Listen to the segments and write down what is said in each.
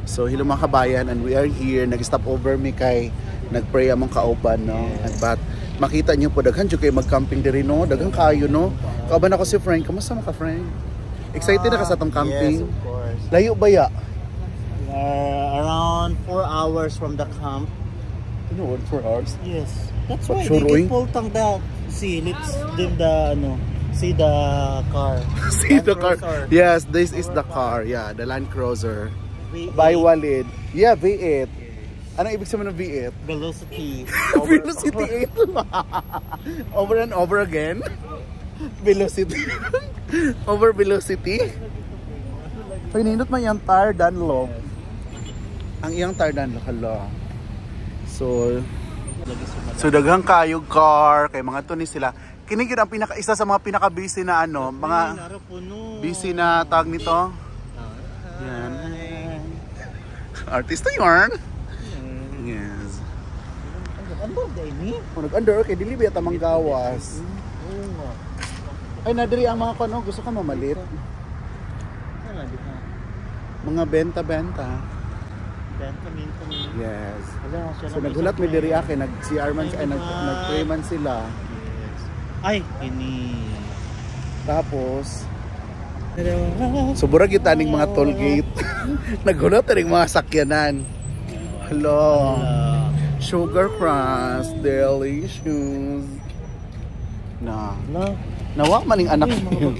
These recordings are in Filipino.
So hello mga kabayan, and we are here. Nag-stop over mi kay nagpray among kauban, no? But makita niyo po daghan jud kay mag-camping diri, no? Daghang kayo, no? Kauban ako si Frank. Kamusta ka, Frank? Excited na ka sa tong camping? Yes, of course. Layo ba ya? Around 4 hours from the camp. You know, 4 hours? Yes. That's But why sure, they get pultang the let's dim the see the car. See Land the car. Cruiser. Yes, this is the car. Yeah, the Land Cruiser. V8. By Walid. Yeah, V8. Ano ibig sabihin ng V8? Velocity. Velocity 8. Over and over again. Velocity. Over velocity. Paninot man yung tire Dunlop. Ang iyang tire Dunlop. Hala. So daghang kayog car kay mga tunis sila. Kini gyud ang isa sa mga pinaka-busy na mga busy na tag nito. Yan. Artista yarn. Yes. Nag-under kay dili biya ta manggawas. Ay nadiri ang mga kuno gusto ka mamalit. Mga benta-benta. Yes. So naghulat mi diri kay nag-CR man ay nag-pray man sila. Ay, ini. Tapos subura kita ning mga toll gate. Naghulat ning mga sakyanan. Hello. Sugar Crush, delicious. Nawa man ning anak niyo.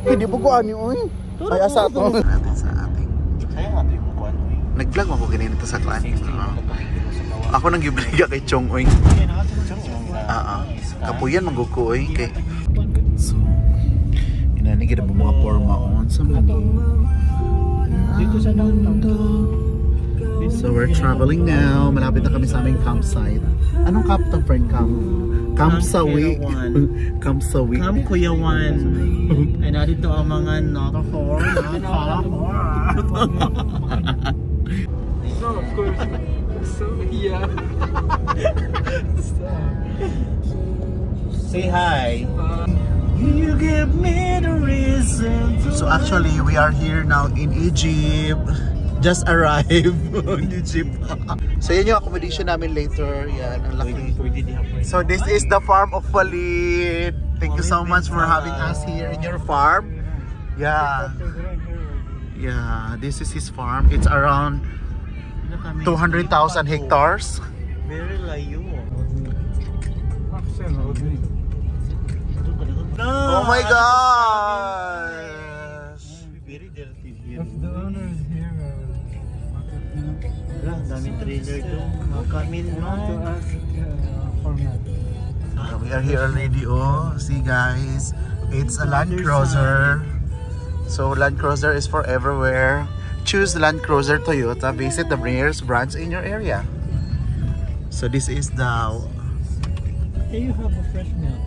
Hindi po ko ani oy. Ay asa to. Natin sa ating. Sayang ato yung kuan oy. Nag-vlog mo ko ganito sa klaan. Ako nang gibliga kay Chong oy. Kapuyan maguko oy kay. So inanigid ang mga forma on sa mga. Dito sa downtown. So we're traveling now. Malapit na kami sa aming campsite. Anong camp to, friend? Campsawi. Campsawi. Camp Kuyawan. Ay narito ang mga notafore. No, of course. So, yeah. Say hi. You give me the reason. So actually, we are here now in Egypt. Just arrived in Egypt. So yan yung accommodation namin later. Yan, ang laki. So this is the farm of Walid. Thank you so much for having us here in your farm. Yeah. Yeah, this is his farm. It's around 200,000 hectares. Very layo. Oh my gosh! Very dirty here. If the owner is here, Daming trailer doon. Camel format. We are here already. Oh, see guys, it's a Land Cruiser. So Land Cruiser is for everywhere. Choose Land Cruiser Toyota. Visit the nearest branch in your area. So this is the. Hey, you have a fresh milk.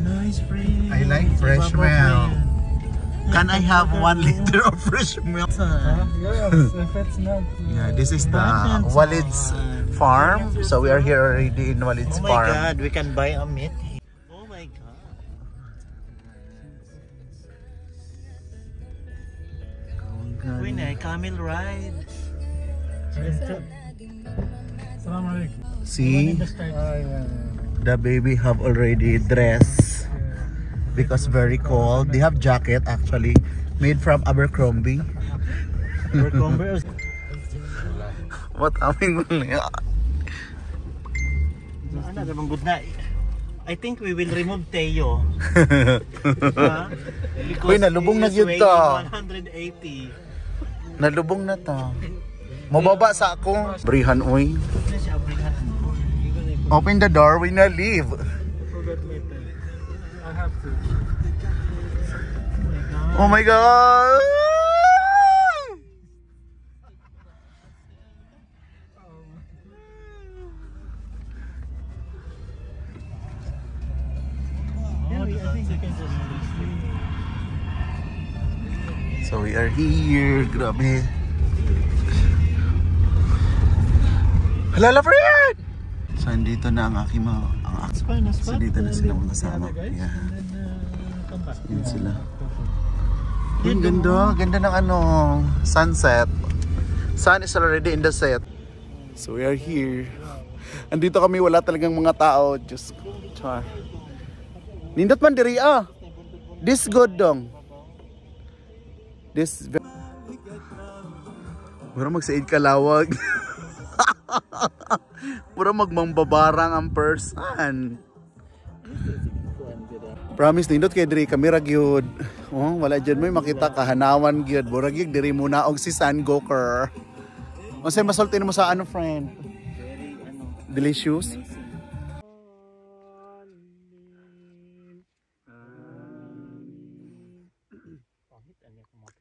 Nice friend. I like fresh milk. Can I have 1 liter of fresh milk? Yes, if it's not. Yeah, this is the Walid's farm. So we are here already in Walid's farm. Oh my God, we can buy a meat. Oh my God. Uy na, camel ride. Assalamu alaikum. See, the baby have already dressed because very cold. They have jacket actually made from Abercrombie. What aming good na. I think we will remove Teo. Uy, nalubong na yun to. 180. Nalubong na to. Mababa sa ako. Brihan, uy. Open the door, we na leave. I have to. Oh my God! So we are here. Grabe. Halala, friend! So andito na ang aking mga so dito na sila mga kasama. Yeah. Yan sila. Ang ganda, ganda ng sunset. Sun is already in the set. So we are here. Andito kami, wala talagang mga tao. Just char. Nindot man diri ah. This good dong. This Mura magsaid kalawag. Mura magmambabarang ang person. Promise nindot kay diri kamera gyud. Oh, wala jud may makita kahanawan gyud. Mura gyud diri muna og si Sun Goker. Unsay masulti mo sa ano friend? Delicious.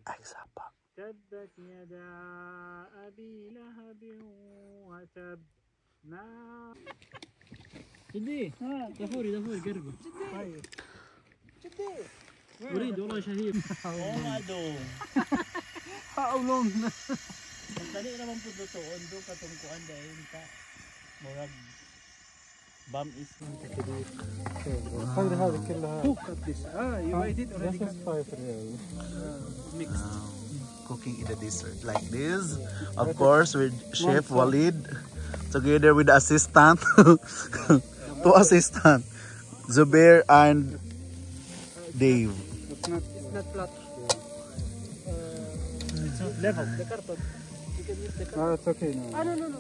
Ay, sapa. تبت يدا أبي لهب وتب جدي ها دافوري قربه جدي اريد والله شهيد ما دو haulong na dali naman pud to ondo katong kuan dahil ka murag bam is هذا كلها cook at this you ate it already this is 5 ريال mixed Cooking in the dessert like this, of course, with Chef Walid together with the assistant. Two assistant, Zubair and Dave. it's not flat it's not level the carpet you can use the carpet it's okay now. no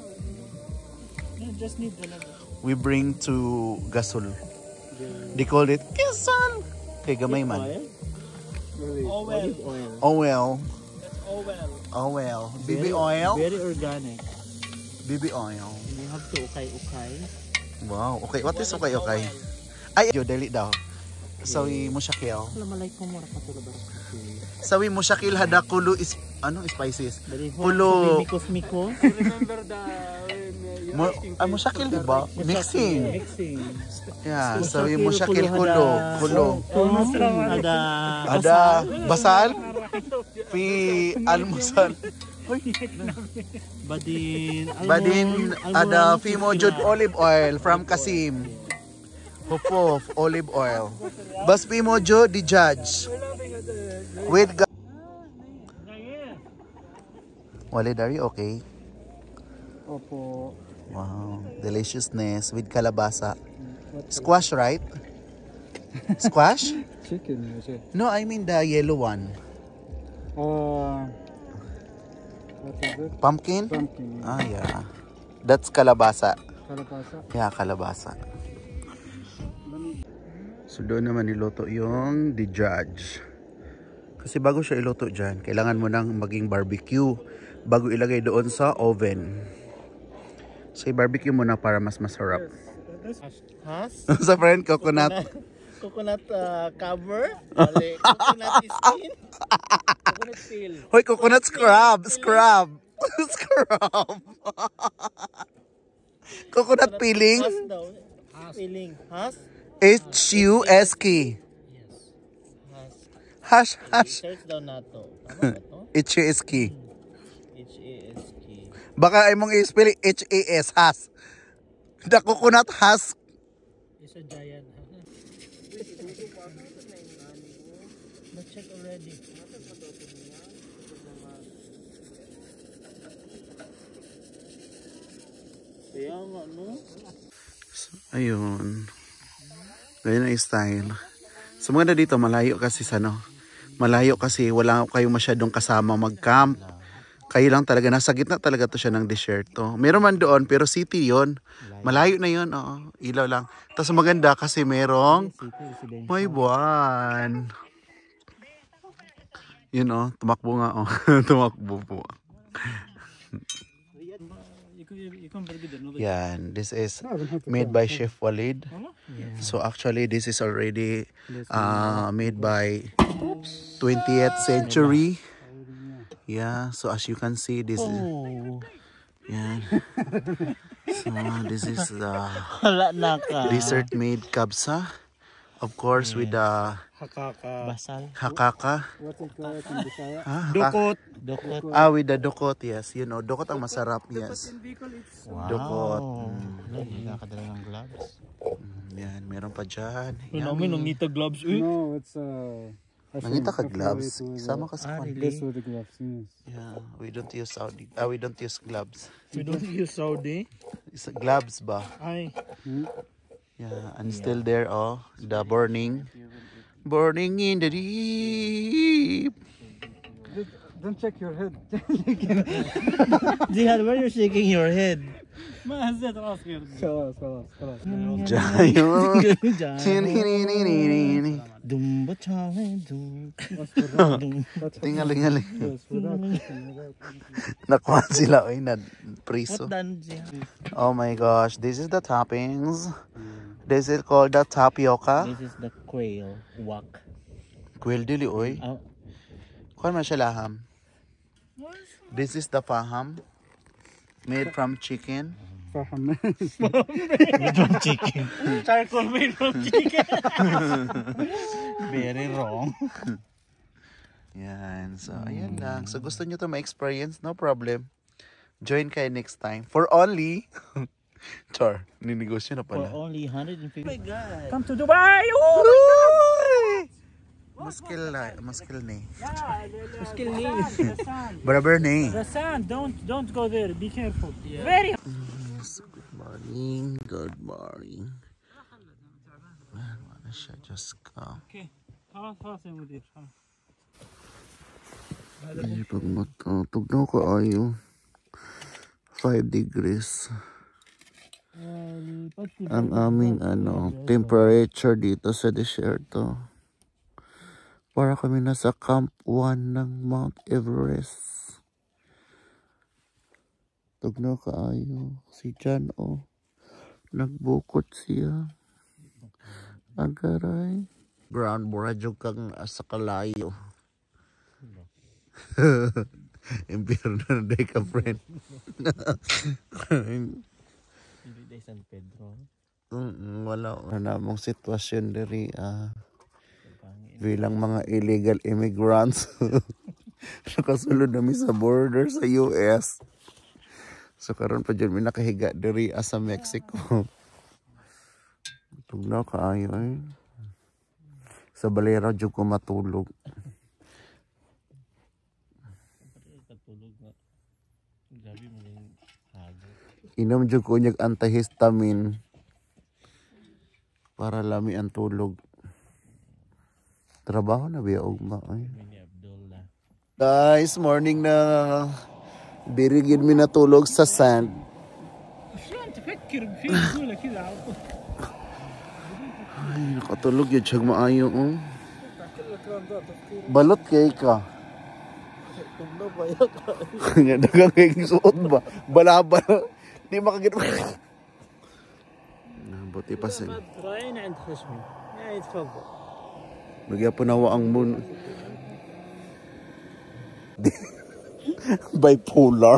you just need the level We bring to Gasol. They called it Gasol. Kay gamay man. oh well Oh well. oh well Oh well. BB oil. very organic BB oil. you have to ukay Wow. Okay. What is okay? Okay. Ay, yo dali daw. Sawi mo shakil. malay ko mo ra patulog Sawi mo shakil hada kulo is ano spices. Kulo Kulo. miko Remember the Mo mo shakil di ba? Mixing. mixing Yeah, sabi mo shakil kulo. ada Basal. Pi almusal. Badin ada Fimo Jud olive oil from Kasim. Hopof olive oil. Bas Fimo Jud the judge. With Wale dari okay. Opo. Wow, deliciousness with kalabasa. Squash, right? Squash? Chicken, is it? No, I mean the yellow one. What is it? Pumpkin? Pumpkin. Ah, yeah. That's kalabasa. Kalabasa. Yeah, kalabasa. So doon naman niluto yung the judge. Kasi bago siya iluto dyan, kailangan mo nang maging barbecue bago ilagay doon sa oven. So i-barbecue mo na para mas masarap. Has? Sa friend, coconut. Coconut cover? Wale, coconut skin? Coconut peel. Hoy, coconut scrub! Scrub! Scrub! Coconut peeling? Has daw. Peeling. Has? H-U-S-K. Yes. Has. Hash, hash. Search daw na to. Tama ba to? H-U-S-K. H-A-S-K. Baka ay mong i-spell H-A-S, has. The coconut husk. It's a giant. Let's check already. Kaya nga, no? Ayun. Ganyan ang style. So maganda dito, malayo kasi sa ano. Malayo kasi wala kayong masyadong kasama mag-camp. Kayo lang talaga, nasa gitna talaga to siya ng desierto. Meron man doon, pero city yon. Malayo na yon, oo. Ilaw lang. Tapos maganda kasi merong may buwan. Yun oh, tumakbo nga oh. Tumakbo po. Yan, this is made by Chef Walid. So actually this is already made by 20th century. Yeah, so as you can see, this is yeah. So this is the dessert made kabsa, of course, with the Basal. hakaka. What is called in Bisaya? Dokot. Dokot. Ah, with the dokot, yes. You know, dokot ang masarap, yes. Wow. Dokot. Hindi nakadala ng gloves. Yan, meron pa dyan. Namin nung nito gloves. No, it's Nangita ka gloves. Sama ka sa This konti. with the gloves, yes. Yeah, we don't use Saudi. We don't use gloves. We don't use Saudi. It's gloves ba? Ay. Yeah, and still there, oh, the burning. Burning in the deep. Don't check your head. Jihad, why are you shaking your head? ما هزيت راسي خلاص خلاص خلاص Jayon. Dumba challenge. Tingaling-aling. Yes, without Nakuha sila, oy, na priso. What done, Jihad? Oh my gosh, this is the toppings. This is called the tapioca. This is the quail wok. Kwel dili, oy. Oh, Kuha man siya laham. This is the faham. Made from chicken. فحم. from chicken. Charcoal made from chicken. Very wrong. Yan. So, ayan lang. So, gusto nyo to ma-experience? No problem. Join kayo next time. For only... Char, ninegosyo na For pala. only 150. Oh my God. Come to Dubai. Oh, Muskil na. Muskil na. skill knees. The sand. Barabar na eh. The sand. Don't go there. Be careful. Very. Yes, good morning. Good morning. Man, wala siya. Just come. Okay. خلاص خلاص يا مدير. Ay, pag matutugnaw ko ayo. 5 degrees. Ang aming temperature dito sa desierto. Para kami nasa Camp 1 ng Mount Everest. Tugnaw kaayo. Si Jan, oh. Nagbukot siya. Agaray. Brown, buradyo kang asa kalayo. Impyerno na day ka, friend. Everyday San Pedro. Wala na namang sitwasyon diri bilang mga illegal immigrants. Nakasulod namin sa border sa US. So karon pa dyan may nakahiga diri sa Mexico. Tugnaw kaayo eh. Sa balera dyan ko matulog. Katulog na. Gabi mo yung hago. Inom dyan ko niyag antihistamine para lami ang tulog. Trabaho na biya ugma ay. Mini Abdullah. Guys, morning na. Birigin mi natulog sa sand. شلون تفكر في رجوله كذا على طول. Ay, nakatulog yun siyag maayo. Balot kay ka. Tugnaw pa yan. Nga dagang kay suot ba? Balabal. Di makagit. Buti pa sin. رايحين عند خشمي. يا يتفضل. Nagya po nawa ang moon. Bipolar.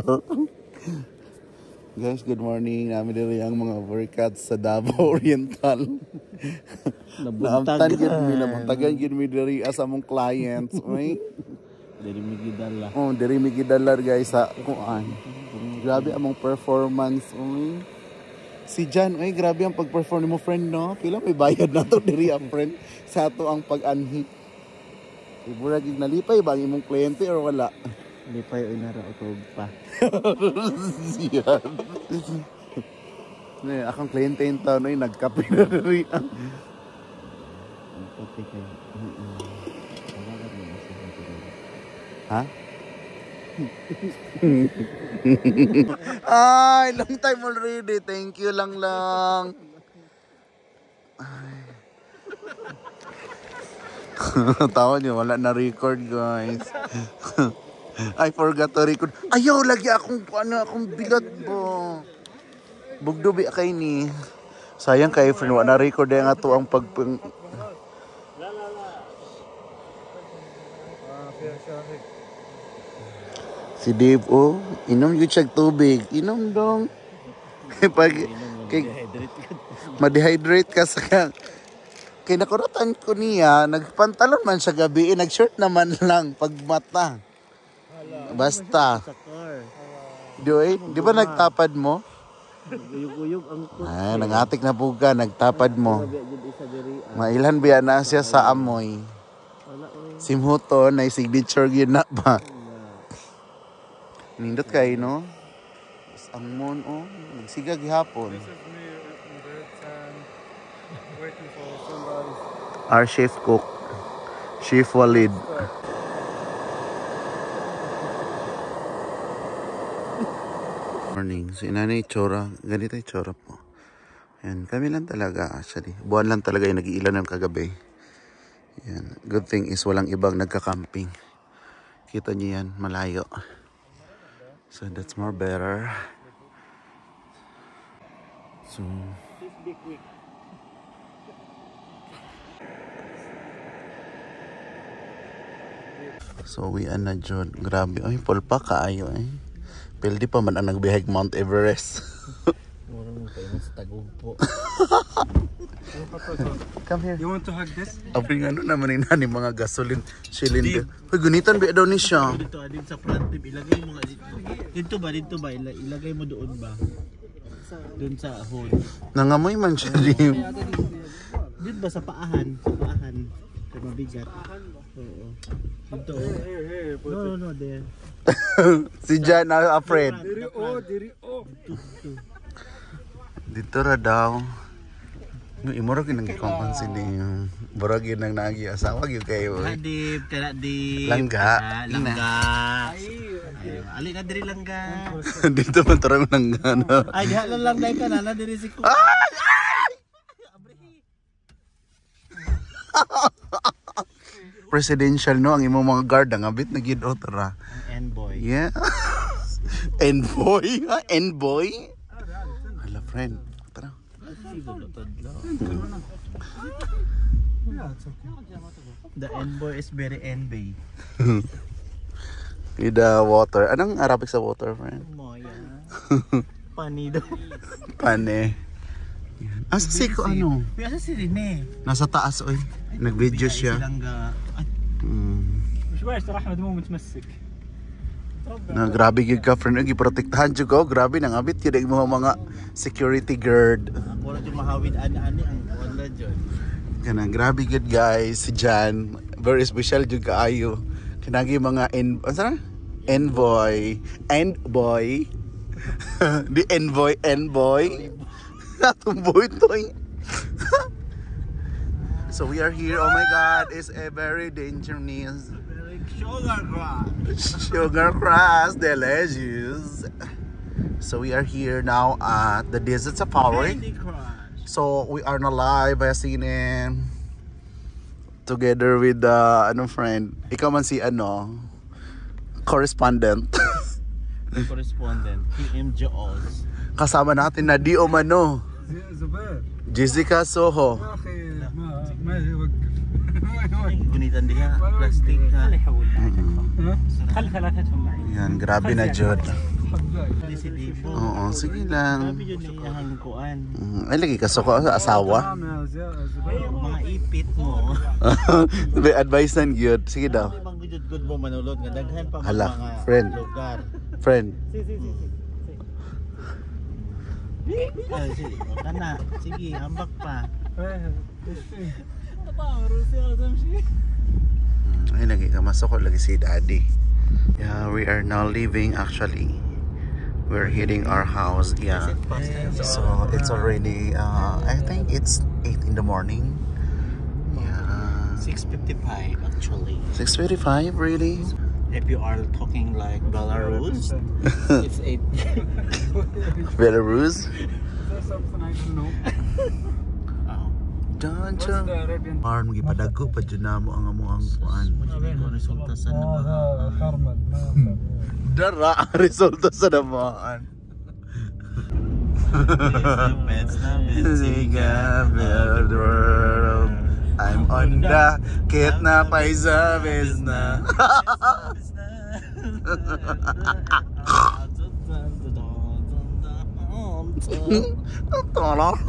Guys, good morning. Namin diri ang mga workouts sa Davao Oriental. Nabuntagan gid mi diri as among clients, oy. Dari Migidala. Oh, diri mi gidalar guys sa kuan. Grabe among performance, oy. Si Jan, ay grabe ang pag-perform mo, friend, no? Pila may bayad na to diri ang friend sa ato ang pag-anhi. Ibura gid nalipay ba ang imong kliyente or wala? Lipay o inara o pa. Siyan. Akong kliyente yung taon ay nagkape na rin. Okay kayo. Ha? Ay, long time already. Thank you lang. Ay. Tawa niyo, wala na record, guys. I forgot to record. Ayaw, lagi akong bilat po. Bugdubi kay ni. Sayang kay friend, wala na record yung ato ang pagpang... Si Dave, oh, inom yung siyag tubig. Inom dong. Pag, ma-dehydrate ka sa... Kaya nakuratan ko niya, nagpantalon man sa gabi, nag-shirt naman lang pag mata. Basta. Di ba nagtapad mo? Uyog-uyog ang Ay, nangatik na puga, nagtapad mo. Mailan biya na siya sa amoy. wala ko Simhuton na signature yun na ba? Nindot kayo, no? Ang moon, oh. Nagsiga gihapon. This is me in bed and waiting for sunrise. Our chef cook, Chef Walid. Morning. So, inanay itsura. Ganito itsura po. Ayan. Kami lang talaga, actually. Buwan lang talaga yung nag-iilan ng kagabi. Ayan. Good thing is walang ibang nagka-camping. Kita niyo yan, malayo. So, that's more better. So, so we are na dyan. Grabe. Ay, pulpa kaayo eh. Pildi pa man ang nagbihag Mount Everest. Mura mo kayo sa tagugpo. Come here. You want to hug this? Apring ano naman yung nani mga gasoline cylinder. Uy, gunitan ba daw ni siya? Dito, adin sa front tip, ilagay mo nga dito. Dito ba? Ilagay mo doon ba? Doon sa hood. Nangamoy man siya rin. Dito ba sa paahan? Sa paahan. Kaya mabigat. Oo. Dito. No, there. Si Jan na afraid. Diri o. Dito ra daw. Imura kinang-compansin yung burag yun ang nagi asawa yun kayo. Hadip, kanadip. Langga. Langga. Ali na diri langga. Dito man tarang langga na. Ay, diha lang langga ka na diri si ko. Presidential no ang imong mga guard ang abit na gid otra. Envoy. Yeah. Envoy, ha? Envoy. Hello friend. Tara. The envoy is very envy. With the water. Anong Arabic sa water, friend? Moya. Panido. Pane. Asa si ko ano? Asa si Rene? Nasa taas oy. Nag-video siya. مش وايش ترى احمد مو متمسك. Na grabe gyud ka friend, giprotektahan jud ko. Grabe nang abit gyud mo mga security guard. Ako na yung mahawid ani-ani ang wala dyan. Kana grabe gyud guys si Jan. Very special jud kaayo. Kinagi mga envoy. Di envoy. Natumboy to. So we are here. Oh my God, it's a very dangerous. Sugar crush, delicious. So we are here now at the Desert Safari. So we are now live by CNN together with friend. Ikaw man si correspondent. Correspondent, PMJ Oz. Kasama natin na Dio Mano. Jessica Soho. Gunitan diha, plastic ha. خلي ثلاثتهم معي. Yan, grabe na Jod. Si Divo. Oo, sige lang. Grabe yun na hangkuan. Ay, lagi ka sa asawa. Mga ipit mo. May advice nan yun. Sige daw. Ano bang good mo manulod nga daghan pa Hala, mga friend. lugar. Friend. Ay, sige, kana. Sige, hambak pa. Ay, lagi ka masoko. Lagi si Daddy. Yeah, we are now leaving actually. We're hitting our house. Yeah. So, it's already, I think it's 8 in the morning. Yeah. 6:55 actually. 6:55, really? If you are talking like Belarus, it's 8. Belarus? There's something I don't know. Jangan. Parang magipadago pa dyan na mo ang amuang kuan. Resulta sa naman. Dara ang resulta sa namaan. I'm on the kit na paisabes na. Tolong.